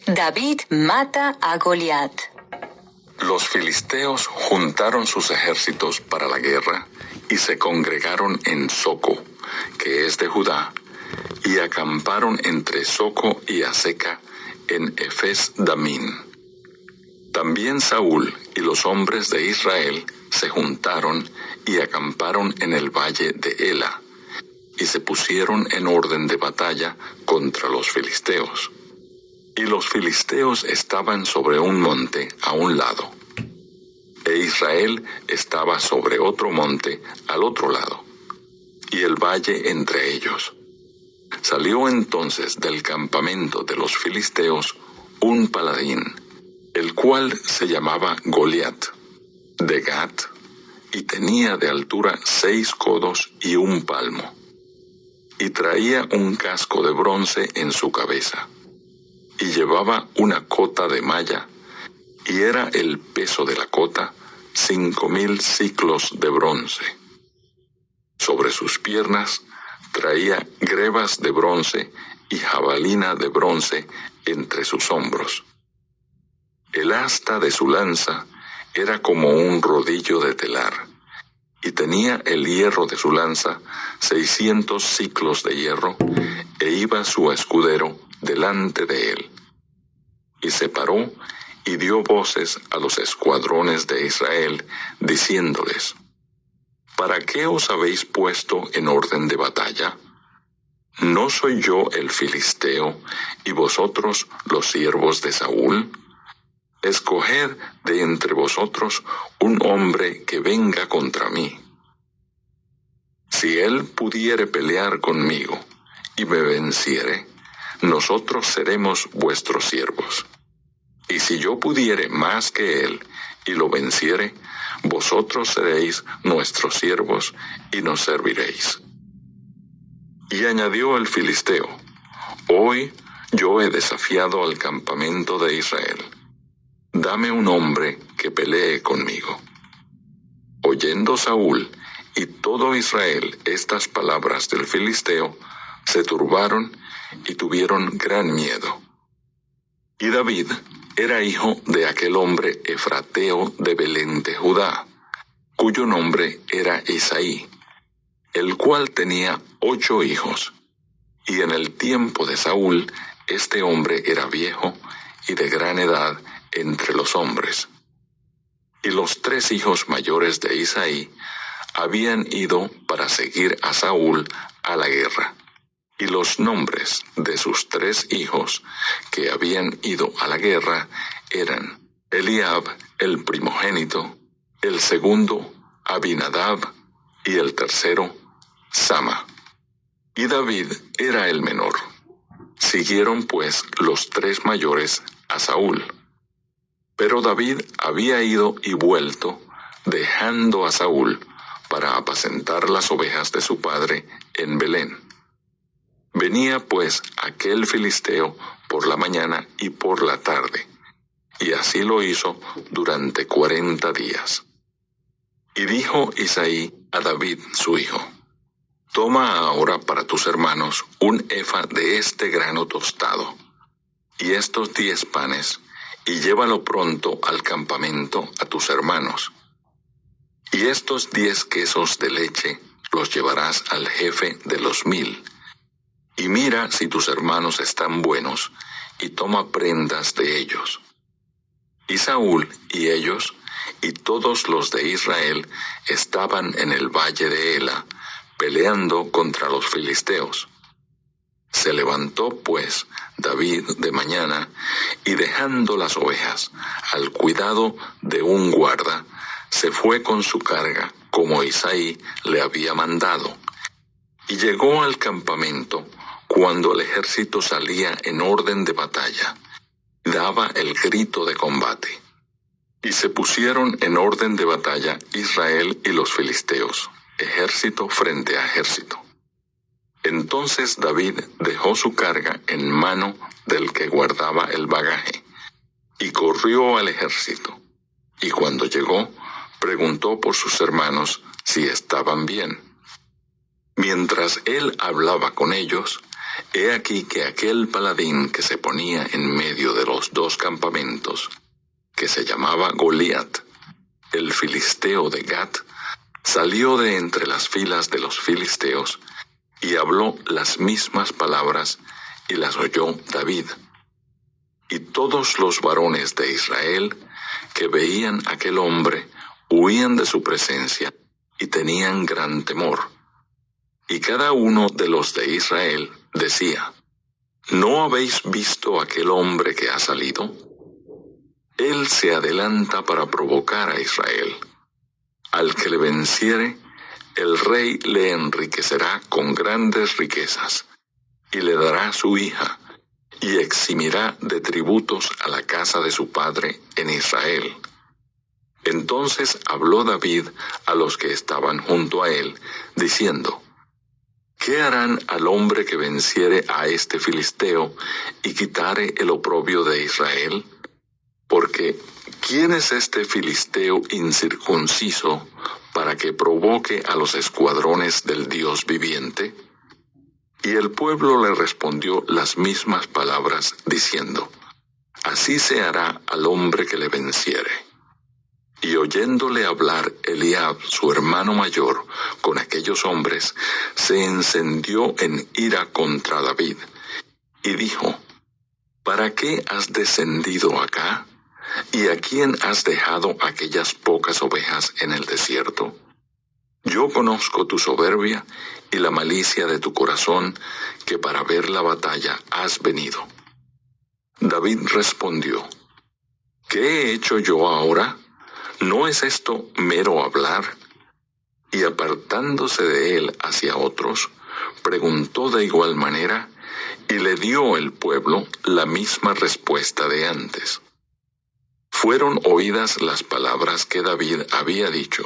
David mata a Goliat. Los filisteos juntaron sus ejércitos para la guerra y se congregaron en Soco, que es de Judá, y acamparon entre Soco y Azeca en Efes Damín. También Saúl y los hombres de Israel se juntaron y acamparon en el valle de Ela, y se pusieron en orden de batalla contra los filisteos. Y los filisteos estaban sobre un monte a un lado, e Israel estaba sobre otro monte al otro lado, y el valle entre ellos. Salió entonces del campamento de los filisteos un paladín, el cual se llamaba Goliat, de Gat, y tenía de altura 6 codos y 1 palmo, y traía un casco de bronce en su cabeza, y llevaba una cota de malla, y era el peso de la cota 5,000 siclos de bronce. Sobre sus piernas traía grebas de bronce y jabalina de bronce entre sus hombros. El asta de su lanza era como un rodillo de telar, y tenía el hierro de su lanza 600 siclos de hierro, e iba su escudero delante de él. Y se paró y dio voces a los escuadrones de Israel, diciéndoles: ¿Para qué os habéis puesto en orden de batalla? ¿No soy yo el filisteo, y vosotros los siervos de Saúl? Escoged de entre vosotros un hombre que venga contra mí. Si él pudiere pelear conmigo y me venciere, nosotros seremos vuestros siervos. Y si yo pudiere más que él y lo venciere, vosotros seréis nuestros siervos y nos serviréis. Y añadió el filisteo: Hoy yo he desafiado al campamento de Israel. Dame un hombre que pelee conmigo. Oyendo Saúl y todo Israel estas palabras del filisteo, se turbaron y tuvieron gran miedo. Y David era hijo de aquel hombre efrateo de Belén de Judá, cuyo nombre era Isaí, el cual tenía 8 hijos. Y en el tiempo de Saúl, este hombre era viejo y de gran edad entre los hombres. Y los 3 hijos mayores de Isaí habían ido para seguir a Saúl a la guerra. Y los nombres de sus 3 hijos que habían ido a la guerra eran Eliab, el primogénito, el segundo, Abinadab, y el tercero, Sama. Y David era el menor. Siguieron pues los 3 mayores a Saúl. Pero David había ido y vuelto, dejando a Saúl para apacentar las ovejas de su padre en Belén. Venía pues aquel filisteo por la mañana y por la tarde, y así lo hizo durante 40 días. Y dijo Isaí a David su hijo: Toma ahora para tus hermanos un efa de este grano tostado, y estos 10 panes, y llévalo pronto al campamento a tus hermanos. Y estos 10 quesos de leche los llevarás al jefe de los 1000. Y mira si tus hermanos están buenos, y toma prendas de ellos. Y Saúl y ellos, y todos los de Israel, estaban en el valle de Ela, peleando contra los filisteos. Se levantó pues David de mañana, y dejando las ovejas al cuidado de un guarda, se fue con su carga, como Isaí le había mandado. Y llegó al campamento cuando el ejército salía en orden de batalla, daba el grito de combate. Y se pusieron en orden de batalla Israel y los filisteos, ejército frente a ejército. Entonces David dejó su carga en mano del que guardaba el bagaje, y corrió al ejército. Y cuando llegó, preguntó por sus hermanos si estaban bien. Mientras él hablaba con ellos, he aquí que aquel paladín que se ponía en medio de los dos campamentos, que se llamaba Goliat, el filisteo de Gat, salió de entre las filas de los filisteos y habló las mismas palabras y las oyó David. Y todos los varones de Israel que veían a aquel hombre huían de su presencia y tenían gran temor. Y cada uno de los de Israel decía: ¿no habéis visto aquel hombre que ha salido? Él se adelanta para provocar a Israel. Al que le venciere, el rey le enriquecerá con grandes riquezas, y le dará su hija, y eximirá de tributos a la casa de su padre en Israel. Entonces habló David a los que estaban junto a él, diciendo: ¿qué harán al hombre que venciere a este filisteo y quitare el oprobio de Israel? Porque ¿quién es este filisteo incircunciso para que provoque a los escuadrones del Dios viviente? Y el pueblo le respondió las mismas palabras, diciendo: así se hará al hombre que le venciere. Y oyéndole hablar Eliab, su hermano mayor, con aquellos hombres, se encendió en ira contra David, y dijo: ¿para qué has descendido acá? ¿Y a quién has dejado aquellas pocas ovejas en el desierto? Yo conozco tu soberbia y la malicia de tu corazón, que para ver la batalla has venido. David respondió: ¿qué he hecho yo ahora? ¿No es esto mero hablar? Y apartándose de él hacia otros, preguntó de igual manera, y le dio el pueblo la misma respuesta de antes. Fueron oídas las palabras que David había dicho,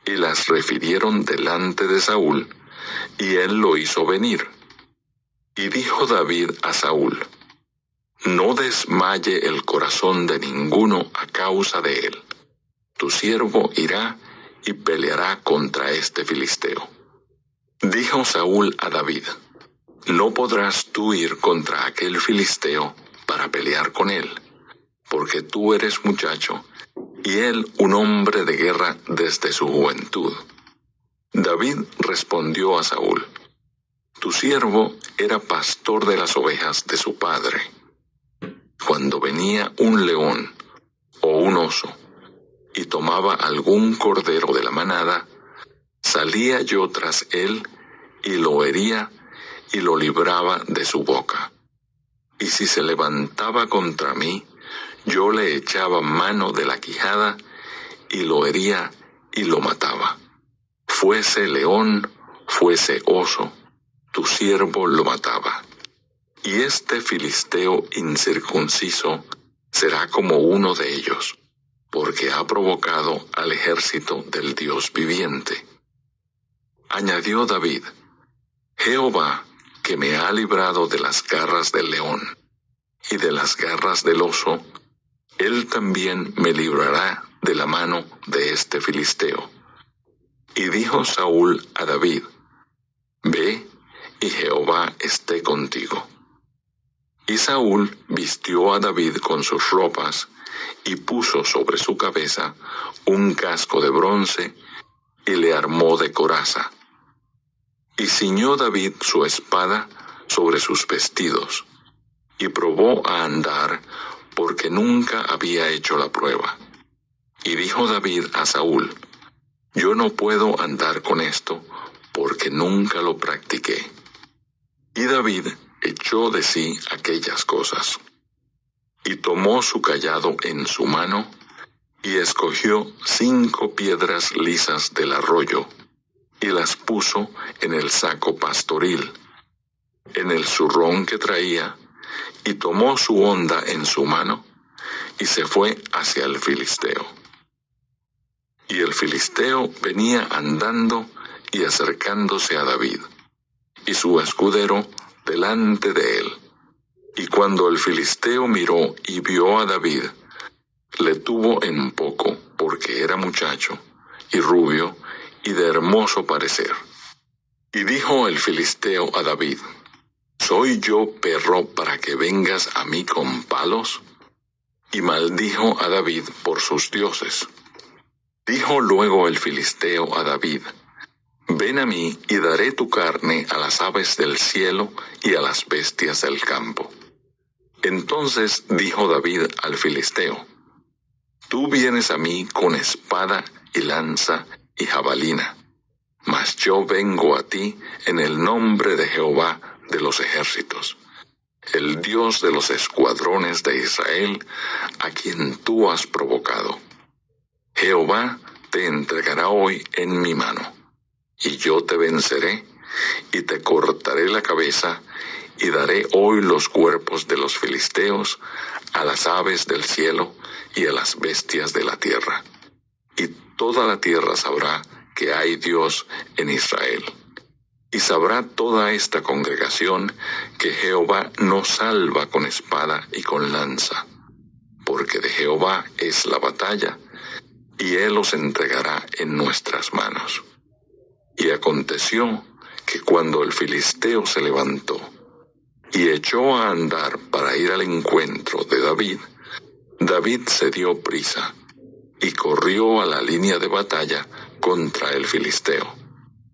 y las refirieron delante de Saúl, y él lo hizo venir. Y dijo David a Saúl: no desmaye el corazón de ninguno a causa de él. Tu siervo irá y peleará contra este filisteo. Dijo Saúl a David: no podrás tú ir contra aquel filisteo para pelear con él, porque tú eres muchacho, y él un hombre de guerra desde su juventud. David respondió a Saúl: tu siervo era pastor de las ovejas de su padre. Cuando venía un león o un oso, y tomaba algún cordero de la manada, salía yo tras él, y lo hería, y lo libraba de su boca. Y si se levantaba contra mí, yo le echaba mano de la quijada, y lo hería, y lo mataba. Fuese león, fuese oso, tu siervo lo mataba. Y este filisteo incircunciso será como uno de ellos, porque ha provocado al ejército del Dios viviente. Añadió David: Jehová, que me ha librado de las garras del león y de las garras del oso, él también me librará de la mano de este filisteo. Y dijo Saúl a David: ve, y Jehová esté contigo. Y Saúl vistió a David con sus ropas, y puso sobre su cabeza un casco de bronce, y le armó de coraza. Y ciñó David su espada sobre sus vestidos, y probó a andar, porque nunca había hecho la prueba. Y dijo David a Saúl: yo no puedo andar con esto, porque nunca lo practiqué. Y David echó de sí aquellas cosas. Y tomó su cayado en su mano, y escogió 5 piedras lisas del arroyo, y las puso en el saco pastoril, en el zurrón que traía, y tomó su honda en su mano, y se fue hacia el filisteo. Y el filisteo venía andando y acercándose a David, y su escudero delante de él. Y cuando el filisteo miró y vio a David, le tuvo en poco, porque era muchacho, y rubio, y de hermoso parecer. Y dijo el filisteo a David: ¿soy yo perro para que vengas a mí con palos? Y maldijo a David por sus dioses. Dijo luego el filisteo a David: ven a mí y daré tu carne a las aves del cielo y a las bestias del campo. Entonces dijo David al filisteo: tú vienes a mí con espada y lanza y jabalina, mas yo vengo a ti en el nombre de Jehová de los ejércitos, el Dios de los escuadrones de Israel, a quien tú has provocado. Jehová te entregará hoy en mi mano, y yo te venceré, y te cortaré la cabeza, y daré hoy los cuerpos de los filisteos a las aves del cielo y a las bestias de la tierra. Y toda la tierra sabrá que hay Dios en Israel. Y sabrá toda esta congregación que Jehová no salva con espada y con lanza, porque de Jehová es la batalla, y él os entregará en nuestras manos. Y aconteció que cuando el filisteo se levantó y echó a andar para ir al encuentro de David, David se dio prisa y corrió a la línea de batalla contra el filisteo.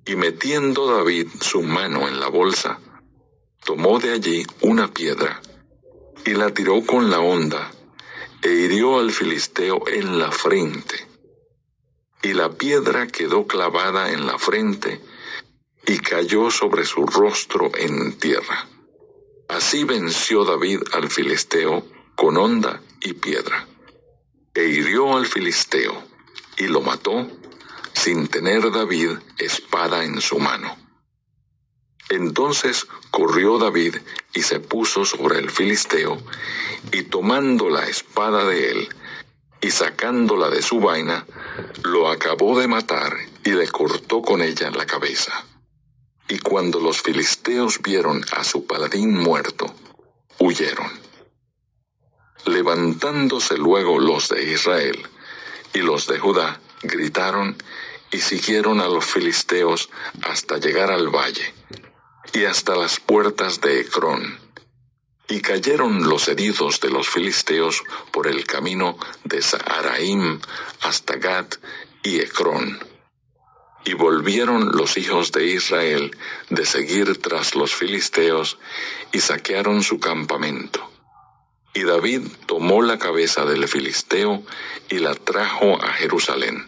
Y metiendo David su mano en la bolsa, tomó de allí una piedra y la tiró con la honda e hirió al filisteo en la frente. Y la piedra quedó clavada en la frente y cayó sobre su rostro en tierra. Así venció David al filisteo con honda y piedra, e hirió al filisteo y lo mató, sin tener David espada en su mano. Entonces corrió David y se puso sobre el filisteo, y tomando la espada de él, y sacándola de su vaina, lo acabó de matar y le cortó con ella la cabeza. Y cuando los filisteos vieron a su paladín muerto, huyeron. Levantándose luego los de Israel y los de Judá, gritaron y siguieron a los filisteos hasta llegar al valle y hasta las puertas de Ecrón. Y cayeron los heridos de los filisteos por el camino de Saharaim hasta Gat y Ecrón. Y volvieron los hijos de Israel de seguir tras los filisteos y saquearon su campamento. Y David tomó la cabeza del filisteo y la trajo a Jerusalén,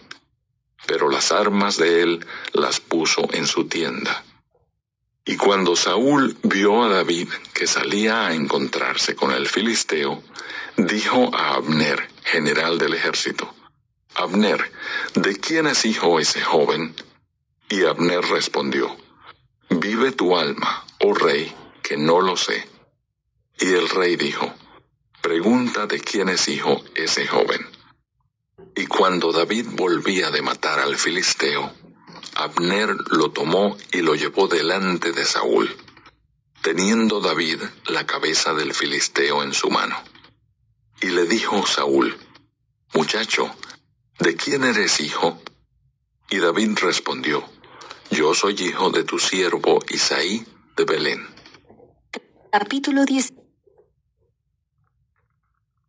pero las armas de él las puso en su tienda. Y cuando Saúl vio a David que salía a encontrarse con el filisteo, dijo a Abner, general del ejército: Abner, ¿de quién es hijo ese joven? Y Abner respondió: vive tu alma, oh rey, que no lo sé. Y el rey dijo: pregunta de quién es hijo ese joven. Y cuando David volvía de matar al filisteo, Abner lo tomó y lo llevó delante de Saúl, teniendo David la cabeza del filisteo en su mano. Y le dijo Saúl: muchacho, ¿de quién eres hijo? Y David respondió: yo soy hijo de tu siervo Isaí de Belén. Capítulo 10.